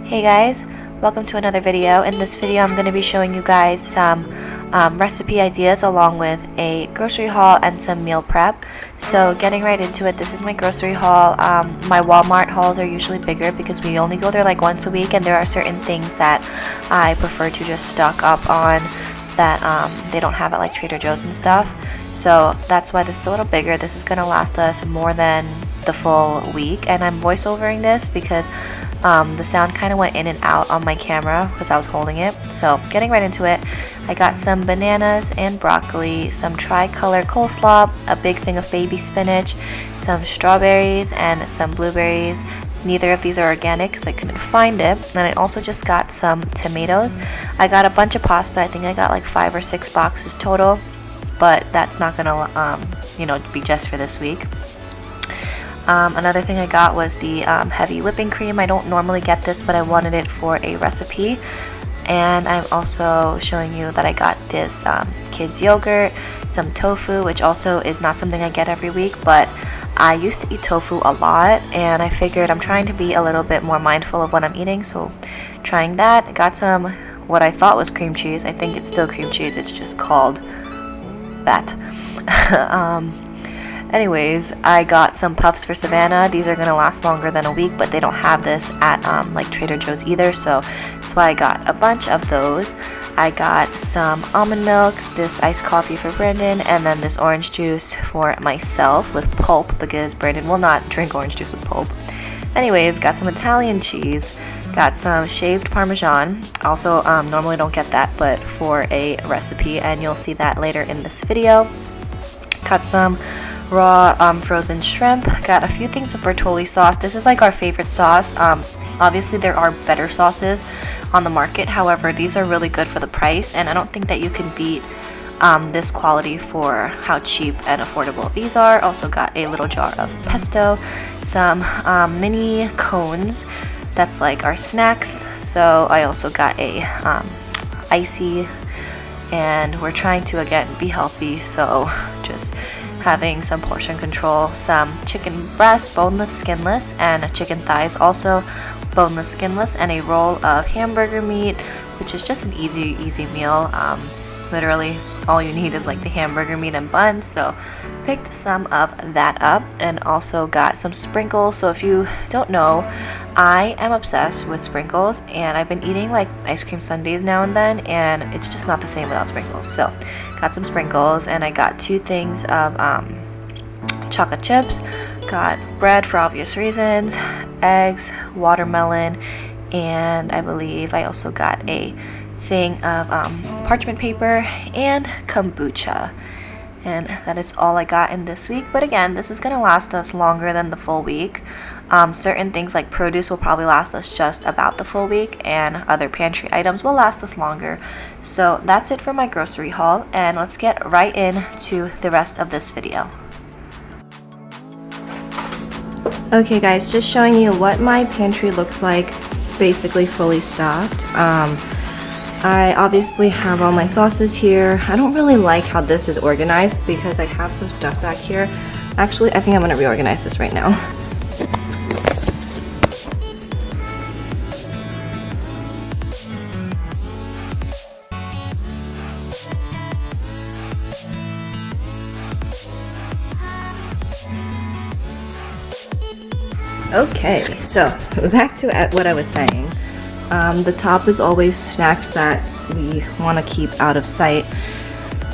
Hey guys, welcome to another video. In this video I'm going to be showing you guys some recipe ideas along with a grocery haul and some meal prep. So getting right into it, this is my grocery haul. My Walmart hauls are usually bigger because we only go there like once a week, and there are certain things that I prefer to just stock up on that they don't have at like Trader Joe's and stuff. So that's why this is a little bigger. This is going to last us more than the full week, and I'm voiceovering this because the sound kind of went in and out on my camera because I was holding it. So getting right into it, I got some bananas and broccoli, some tricolor coleslaw, a big thing of baby spinach, some strawberries and some blueberries. Neither of these are organic because I couldn't find it. And I also just got some tomatoes. I got a bunch of pasta. I think I got like 5 or 6 boxes total, but that's not gonna be just for this week. Another thing I got was the heavy whipping cream. I don't normally get this, but I wanted it for a recipe. And I'm also showing you that I got this kids yogurt, some tofu, which also is not something I get every week, but I used to eat tofu a lot, and I figured I'm trying to be a little bit more mindful of what I'm eating, so trying that. I got some what I thought was cream cheese. I think it's still cream cheese, it's just called that. Anyways, I got some puffs for Savannah. These are going to last longer than a week, but they don't have this at like Trader Joe's either, so that's why I got a bunch of those. I got some almond milk, this iced coffee for Brandon, and then this orange juice for myself with pulp because Brandon will not drink orange juice with pulp. Anyways, got some Italian cheese, got some shaved Parmesan. Also, normally don't get that, but for a recipe, and you'll see that later in this video. Got some raw frozen shrimp. Got a few things of Bertolli sauce. This is like our favorite sauce. Obviously there are better sauces on the market, however these are really good for the price, and I don't think that you can beat this quality for how cheap and affordable these are. Also got a little jar of pesto, some mini cones, that's like our snacks. So I also got a icy, and we're trying to again be healthy, so just having some portion control. Some chicken breast, boneless, skinless, and chicken thighs, also boneless, skinless, and a roll of hamburger meat, which is just an easy meal. Literally all you need is like the hamburger meat and bun, so picked some of that up. And also got some sprinkles. So if you don't know, I am obsessed with sprinkles, and I've been eating like ice cream sundaes now and then, and it's just not the same without sprinkles. So got some sprinkles, and I got 2 things of chocolate chips, got bread for obvious reasons, eggs, watermelon, and I believe I also got a thing of parchment paper and kombucha. And that is all I got in this week. But again, this is going to last us longer than the full week. Certain things like produce will probably last us just about the full week, and other pantry items will last us longer. So that's it for my grocery haul, and let's get right into the rest of this video. Okay guys, just showing you what my pantry looks like, basically fully stocked. I obviously have all my sauces here. I don't really like how this is organized because I have some stuff back here. Actually, I think I'm going to reorganize this right now. Okay, so back to what I was saying. The top is always snacks that we want to keep out of sight,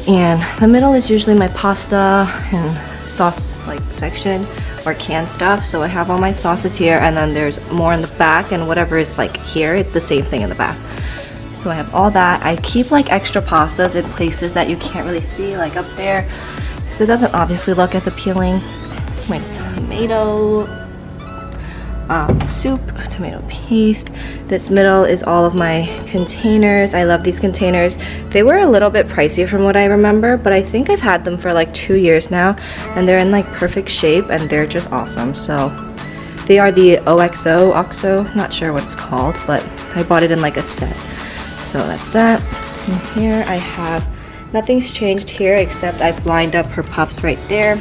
and the middle is usually my pasta and sauce like section or canned stuff. So I have all my sauces here, and then there's more in the back, and whatever is like here, it's the same thing in the back. So I have all that. I keep like extra pastas in places that you can't really see, like up there, so it doesn't obviously look as appealing. My tomato soup, tomato paste. This middle is all of my containers. I love these containers. They were a little bit pricey from what I remember, but I think I've had them for like 2 years now, and they're in like perfect shape, and they're just awesome. So they are the OXO, not sure what it's called, but I bought it in like a set. So that's that. And here I have, nothing's changed here except I've lined up her puffs right there.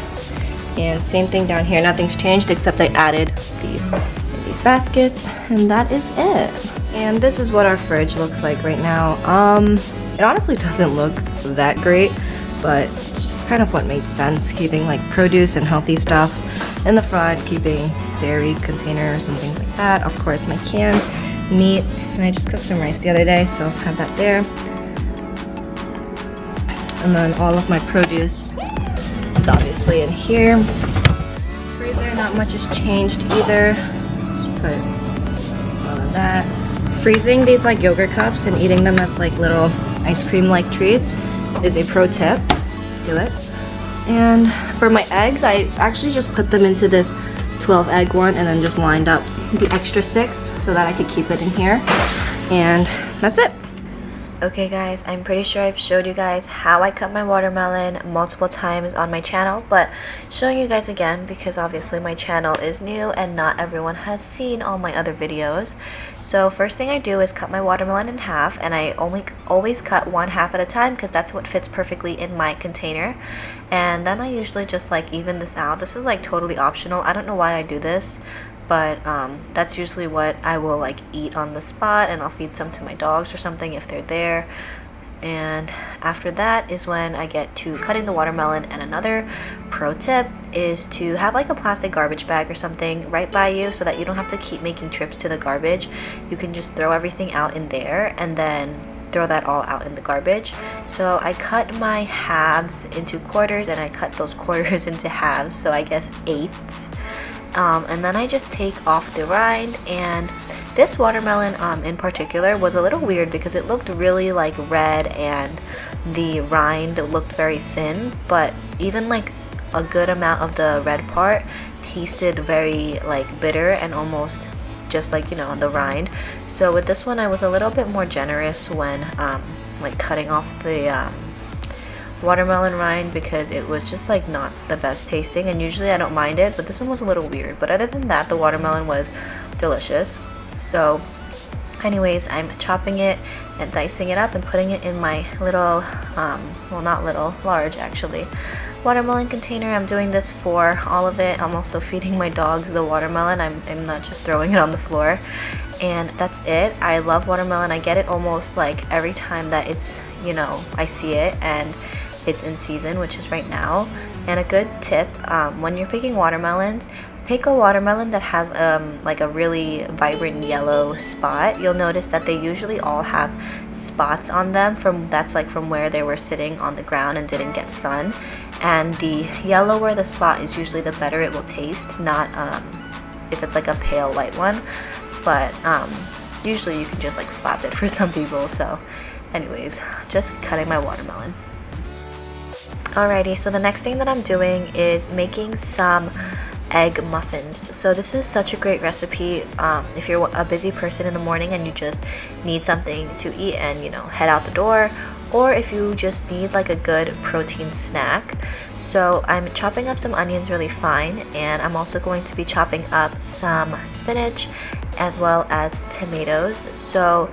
And same thing down here, nothing's changed except I added these in these baskets, and that is it. And this is what our fridge looks like right now. It honestly doesn't look that great, but it's just kind of what made sense, keeping like produce and healthy stuff in the front, keeping dairy containers and things like that. Of course, my cans, meat, and I just cooked some rice the other day, so I have that there. And then all of my produce is obviously in here. Freezer, not much has changed either. Just put all of that. Freezing these like yogurt cups and eating them as like little ice cream like treats is a pro tip. Do it. And for my eggs, I actually just put them into this 12 egg one and then just lined up the extra 6 so that I could keep it in here. And that's it. Okay guys, I'm pretty sure I've showed you guys how I cut my watermelon multiple times on my channel, but showing you guys again because obviously my channel is new and not everyone has seen all my other videos. So first thing I do is cut my watermelon in half, and I always cut 1/2 at a time because that's what fits perfectly in my container. And then I usually just like even this out. This is like totally optional. I don't know why I do this, but that's usually what I will like eat on the spot, and I'll feed some to my dogs or something if they're there. And after that is when I get to cutting the watermelon. And another pro tip is to have like a plastic garbage bag or something right by you so that you don't have to keep making trips to the garbage. You can just throw everything out in there and then throw that all out in the garbage. So I cut my halves into quarters, and I cut those quarters into halves, so I guess eighths. And then I just take off the rind. And this watermelon in particular was a little weird because it looked really like red and the rind looked very thin, but even like a good amount of the red part tasted very like bitter and almost just like, you know, the rind. So with this one I was a little bit more generous when like cutting off the watermelon rind, because it was just like not the best tasting, and usually I don't mind it, but this one was a little weird. But other than that, the watermelon was delicious. So anyways, I'm chopping it and dicing it up and putting it in my little well, not little, large actually, watermelon container. I'm doing this for all of it. I'm also feeding my dogs the watermelon. I'm not just throwing it on the floor. And that's it. I love watermelon. I get it almost like every time that it's, you know, I see it and it's in season, which is right now. And a good tip, when you're picking watermelons, pick a watermelon that has like a really vibrant yellow spot. You'll notice that they usually all have spots on them from where they were sitting on the ground and didn't get sun. And the yellower the spot is, usually the better it will taste, not if it's like a pale light one. But usually you can just like slap it for some people. So anyways, just cutting my watermelon. Alrighty, so the next thing that I'm doing is making some egg muffins. So this is such a great recipe if you're a busy person in the morning and you just need something to eat and, you know, head out the door, or if you just need like a good protein snack. So I'm chopping up some onions really fine, and I'm also going to be chopping up some spinach as well as tomatoes. So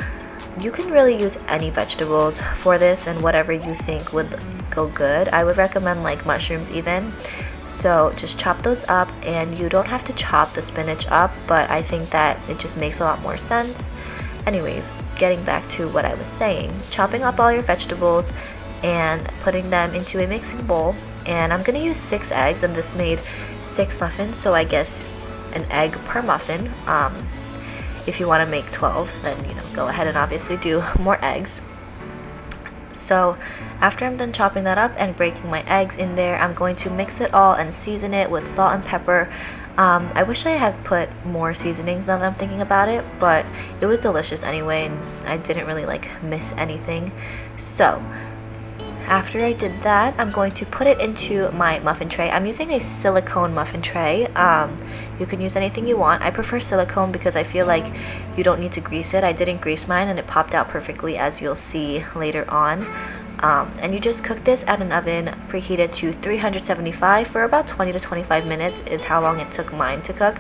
you can really use any vegetables for this and whatever you think would go good. I would recommend like mushrooms even. So just chop those up, and you don't have to chop the spinach up, but I think that it just makes a lot more sense. Anyways, getting back to what I was saying, chopping up all your vegetables and putting them into a mixing bowl. And I'm gonna use 6 eggs, and this made 6 muffins, so I guess an egg per muffin. If you want to make 12, then, you know, go ahead and obviously do more eggs. So after I'm done chopping that up and breaking my eggs in there, I'm going to mix it all and season it with salt and pepper. I wish I had put more seasonings now that I'm thinking about it, but it was delicious anyway, and I didn't really like miss anything. So after I did that, I'm going to put it into my muffin tray. I'm using a silicone muffin tray. You can use anything you want. I prefer silicone because I feel like you don't need to grease it. I didn't grease mine and it popped out perfectly, as you'll see later on. And you just cook this at an oven preheated to 375 for about 20 to 25 minutes is how long it took mine to cook.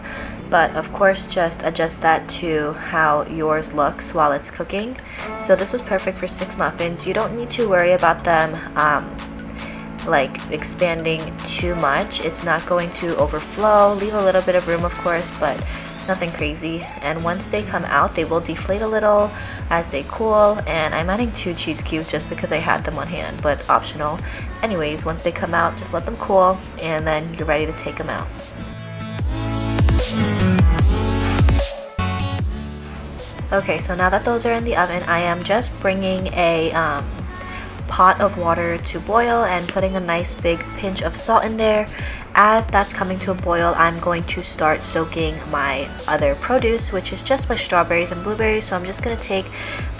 But of course, just adjust that to how yours looks while it's cooking. So this was perfect for 6 muffins. You don't need to worry about them like expanding too much. It's not going to overflow. Leave a little bit of room, of course, but nothing crazy. And once they come out, they will deflate a little as they cool, and I'm adding 2 cheese cubes just because I had them on hand, but optional. Anyways, once they come out, just let them cool, and then you're ready to take them out. Okay, so now that those are in the oven, I am just bringing a pot of water to boil and putting a nice big pinch of salt in there. As that's coming to a boil, I'm going to start soaking my other produce, which is just my strawberries and blueberries. So I'm just going to take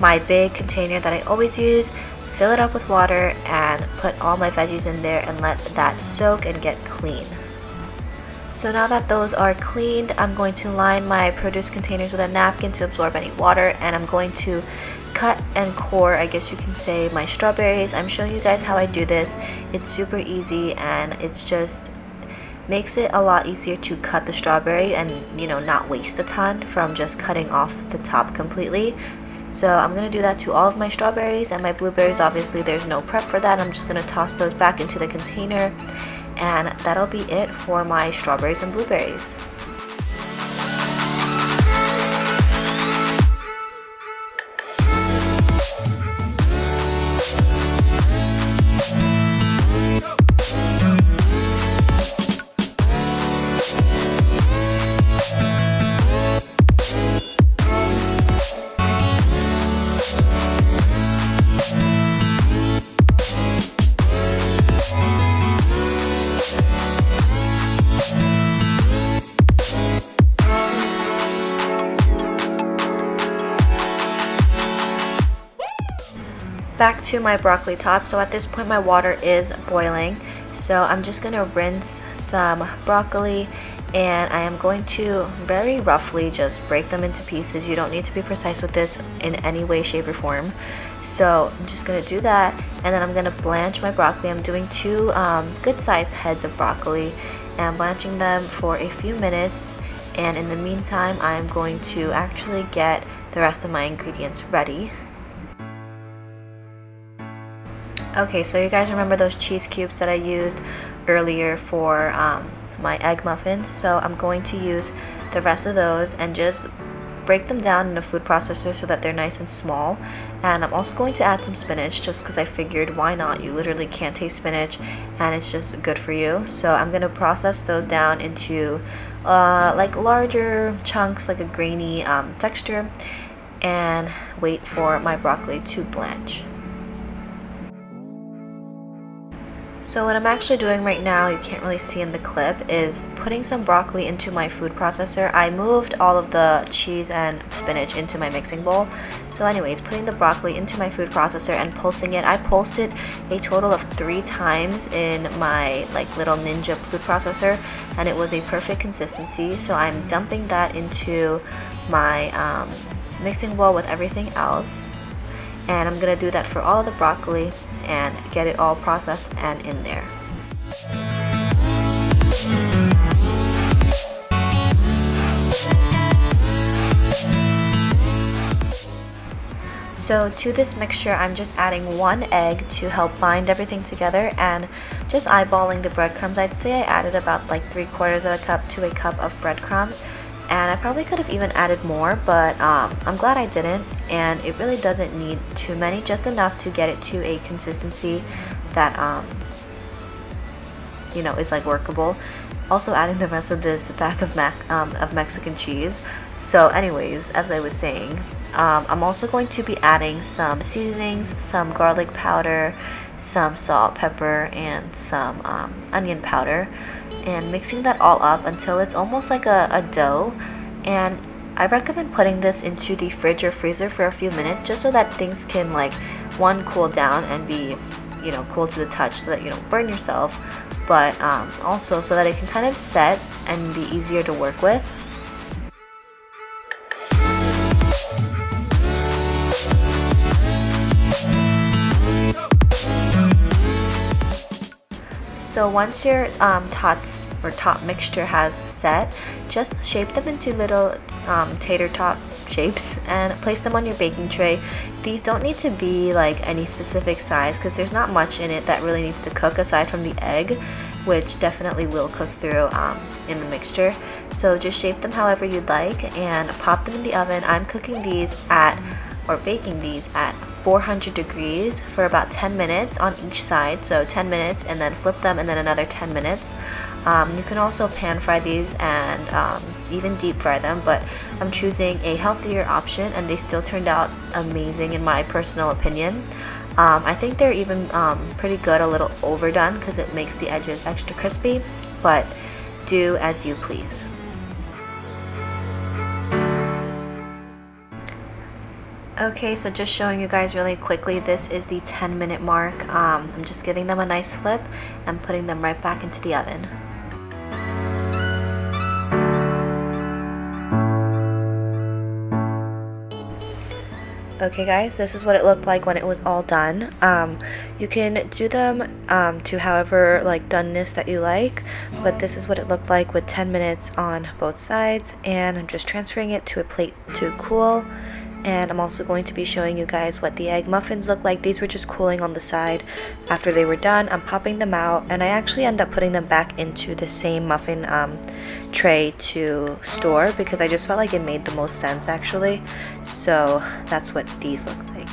my big container that I always use, fill it up with water, and put all my veggies in there and let that soak and get clean. So now that those are cleaned, I'm going to line my produce containers with a napkin to absorb any water, and I'm going to cut and core, I guess you can say, my strawberries. I'm showing you guys how I do this. It's super easy, and it's just makes it a lot easier to cut the strawberry and, you know, not waste a ton from just cutting off the top completely. So I'm going to do that to all of my strawberries, and my blueberries, obviously there's no prep for that. I'm just going to toss those back into the container, and that'll be it for my strawberries and blueberries. Back to my broccoli tots. So at this point my water is boiling, so I'm just going to rinse some broccoli, and I am going to very roughly just break them into pieces. You don't need to be precise with this in any way, shape, or form. So I'm just going to do that, and then I'm going to blanch my broccoli. I'm doing 2 good sized heads of broccoli and blanching them for a few minutes, and in the meantime I'm going to actually get the rest of my ingredients ready. Okay, so you guys remember those cheese cubes that I used earlier for my egg muffins? So I'm going to use the rest of those and just break them down in a food processor so that they're nice and small. And I'm also going to add some spinach just because I figured, why not? You literally can't taste spinach and it's just good for you. So I'm going to process those down into like larger chunks, like a grainy texture, and wait for my broccoli to blanch. So what I'm actually doing right now, you can't really see in the clip, is putting some broccoli into my food processor. I moved all of the cheese and spinach into my mixing bowl. So anyways, putting the broccoli into my food processor and pulsing it. I pulsed it a total of 3 times in my like little Ninja food processor, and it was a perfect consistency. So I'm dumping that into my mixing bowl with everything else, and I'm gonna do that for all of the broccoli and get it all processed and in there. So to this mixture, I'm just adding 1 egg to help bind everything together, and just eyeballing the breadcrumbs. I'd say I added about like 3/4 of a cup to a cup of breadcrumbs, and I probably could have even added more, but I'm glad I didn't. And it really doesn't need too many, just enough to get it to a consistency that you know, is like workable. Also adding the rest of this bag of Mexican cheese. So anyways, as I was saying, I'm also going to be adding some seasonings, some garlic powder, some salt, pepper, and some onion powder, and mixing that all up until it's almost like a dough. And I recommend putting this into the fridge or freezer for a few minutes, just so that things can, like, 1, cool down and be, you know, cool to the touch so that you don't burn yourself, but also so that it can kind of set and be easier to work with. So once your tots or top mixture has set, just shape them into little tater tot shapes and place them on your baking tray. These don't need to be like any specific size because there's not much in it that really needs to cook aside from the egg, which definitely will cook through in the mixture. So just shape them however you'd like and pop them in the oven. I'm cooking these at, or baking these at 400 degrees for about 10 minutes on each side. So 10 minutes and then flip them and then another 10 minutes. You can also pan fry these and even deep fry them, but I'm choosing a healthier option and they still turned out amazing in my personal opinion. I think they're even pretty good, a little overdone because it makes the edges extra crispy, but do as you please. Okay, so just showing you guys really quickly, this is the 10-minute mark. I'm just giving them a nice flip and putting them right back into the oven. Okay guys, this is what it looked like when it was all done. You can do them to however like doneness that you like, but this is what it looked like with 10 minutes on both sides, and I'm just transferring it to a plate to cool. And I'm also going to be showing you guys what the egg muffins look like. These were just cooling on the side after they were done. I'm popping them out, and I actually end up putting them back into the same muffin tray to store because I just felt like it made the most sense actually. So that's what these look like.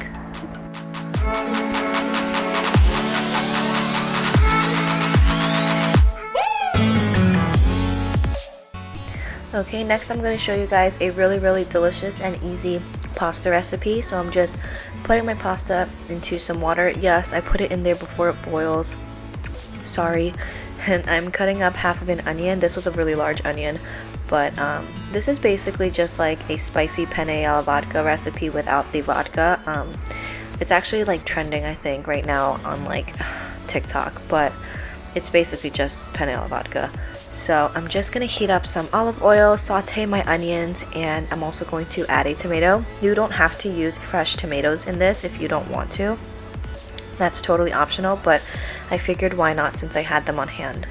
Okay, next I'm going to show you guys a really delicious and easy pasta recipe. So I'm just putting my pasta into some water. Yes, I put it in there before it boils. Sorry. And I'm cutting up half of an onion. This was a really large onion, but this is basically just like a spicy penne alla vodka recipe without the vodka. It's actually like trending, I think, right now on like TikTok, but it's basically just penne alla vodka. So I'm just going to heat up some olive oil, saute my onions, and I'm also going to add a tomato. You don't have to use fresh tomatoes in this if you don't want to. That's totally optional, but I figured why not since I had them on hand.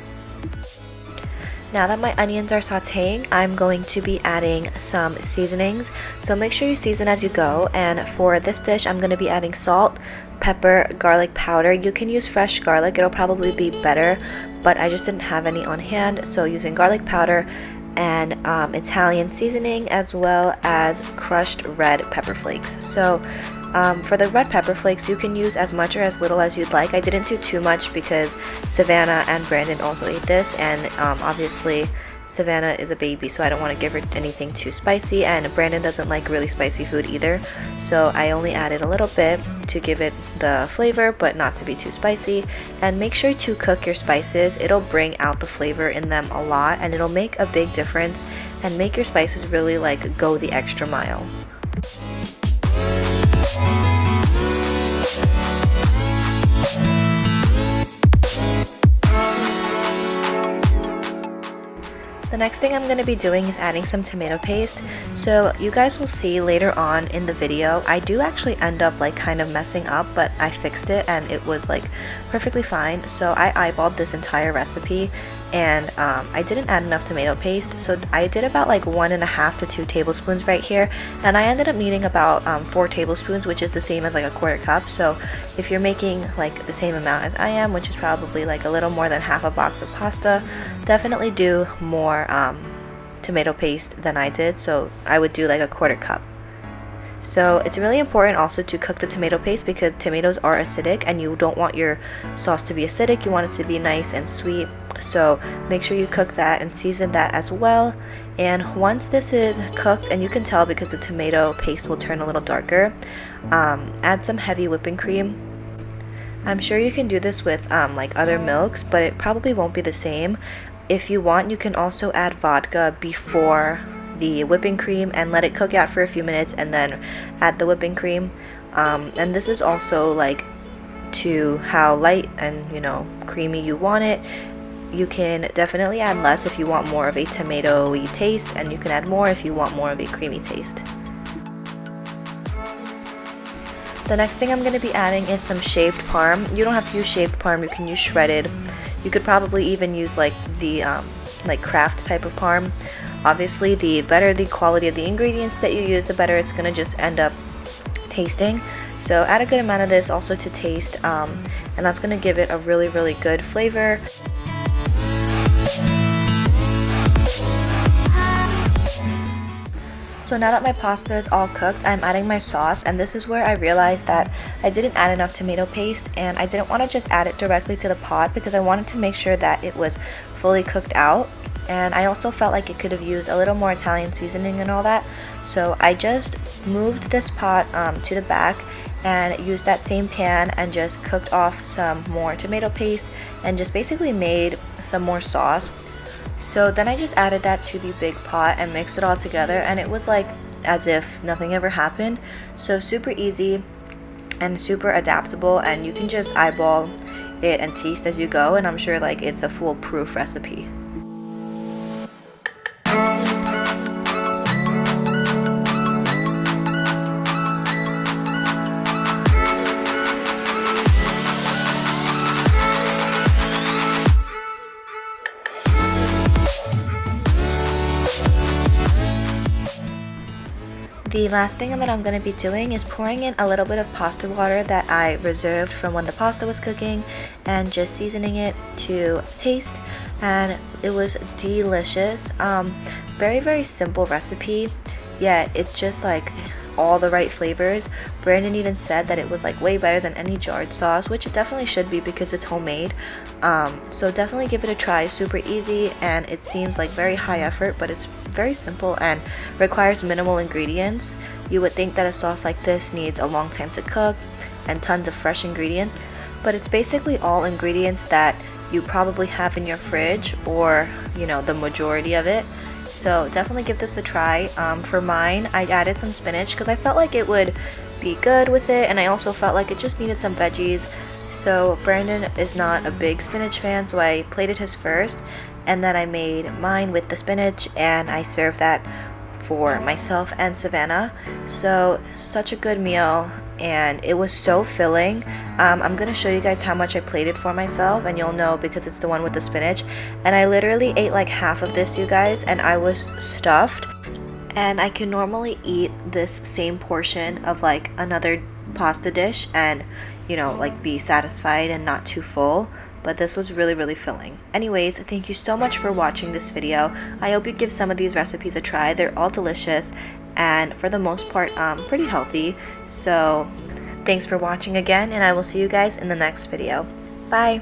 Now that my onions are sauteing, I'm going to be adding some seasonings. So make sure you season as you go, and for this dish I'm going to be adding salt, pepper, garlic powder. You can use fresh garlic, it'll probably be better, but I just didn't have any on hand, so using garlic powder and Italian seasoning, as well as crushed red pepper flakes. So for the red pepper flakes, you can use as much or as little as you'd like. I didn't do too much because Savannah and Brandon also ate this, and obviously Savannah is a baby, so I don't want to give her anything too spicy, and Brandon doesn't like really spicy food either, so I only added a little bit to give it the flavor but not to be too spicy. And make sure to cook your spices. It'll bring out the flavor in them a lot, and it'll make a big difference and make your spices really like go the extra mile. The next thing I'm going to be doing is adding some tomato paste. So you guys will see later on in the video, I do actually end up like kind of messing up, but I fixed it and it was like perfectly fine. So I eyeballed this entire recipe, and I didn't add enough tomato paste, so I did about like 1.5 to 2 tablespoons right here, and I ended up needing about 4 tablespoons, which is the same as like a 1/4 cup. So if you're making like the same amount as I am, which is probably like a little more than half a box of pasta, definitely do more tomato paste than I did. So I would do like a 1/4 cup. So it's really important also to cook the tomato paste because tomatoes are acidic and you don't want your sauce to be acidic. You want it to be nice and sweet. So make sure you cook that and season that as well. And once this is cooked, and you can tell because the tomato paste will turn a little darker, add some heavy whipping cream. I'm sure you can do this with like other milks, but it probably won't be the same. If you want, you can also add vodka before the whipping cream and let it cook out for a few minutes and then add the whipping cream. And this is also like to how light and creamy you want it. You can definitely add less if you want more of a tomatoey taste, and you can add more if you want more of a creamy taste. The next thing I'm going to be adding is some shaved parm. You don't have to use shaved parm, you can use shredded. You could probably even use like the like Kraft type of parm. Obviously, the better the quality of the ingredients that you use, the better it's going to just end up tasting. So add a good amount of this also to taste, and that's going to give it a really good flavor. So now that my pasta is all cooked, I'm adding my sauce, and this is where I realized that I didn't add enough tomato paste, and I didn't want to just add it directly to the pot because I wanted to make sure that it was fully cooked out. And I also felt like it could have used a little more Italian seasoning and all that. So I just moved this pot to the back and used that same pan and just cooked off some more tomato paste and just basically made some more sauce. So then I just added that to the big pot and mixed it all together, and it was like as if nothing ever happened. So super easy and super adaptable, and you can just eyeball it and taste as you go, and I'm sure like it's a foolproof recipe. The last thing that I'm going to be doing is pouring in a little bit of pasta water that I reserved from when the pasta was cooking and just seasoning it to taste, and it was delicious. Very simple recipe, yet it's just like all the right flavors. Brandon even said that it was like way better than any jarred sauce, which it definitely should be because it's homemade. So definitely give it a try. Super easy, and it seems like very high effort, but it's very simple and requires minimal ingredients. You would think that a sauce like this needs a long time to cook and tons of fresh ingredients, but it's basically all ingredients that you probably have in your fridge, or you know, the majority of it. So definitely give this a try. For mine, I added some spinach because I felt like it would be good with it, and I also felt like it just needed some veggies. So Brandon is not a big spinach fan, so I plated his first, and then I made mine with the spinach, and I served that for myself and Savannah. So such a good meal, and it was so filling. I'm gonna show you guys how much I plated for myself, and you'll know because it's the one with the spinach. And I literally ate like half of this, you guys, and I was stuffed. And I can normally eat this same portion of like another pasta dish and, you know, like be satisfied and not too full, but this was really filling. Anyways, thank you so much for watching this video. I hope you give some of these recipes a try. They're all delicious and for the most part pretty healthy. So thanks for watching again, and I will see you guys in the next video. Bye.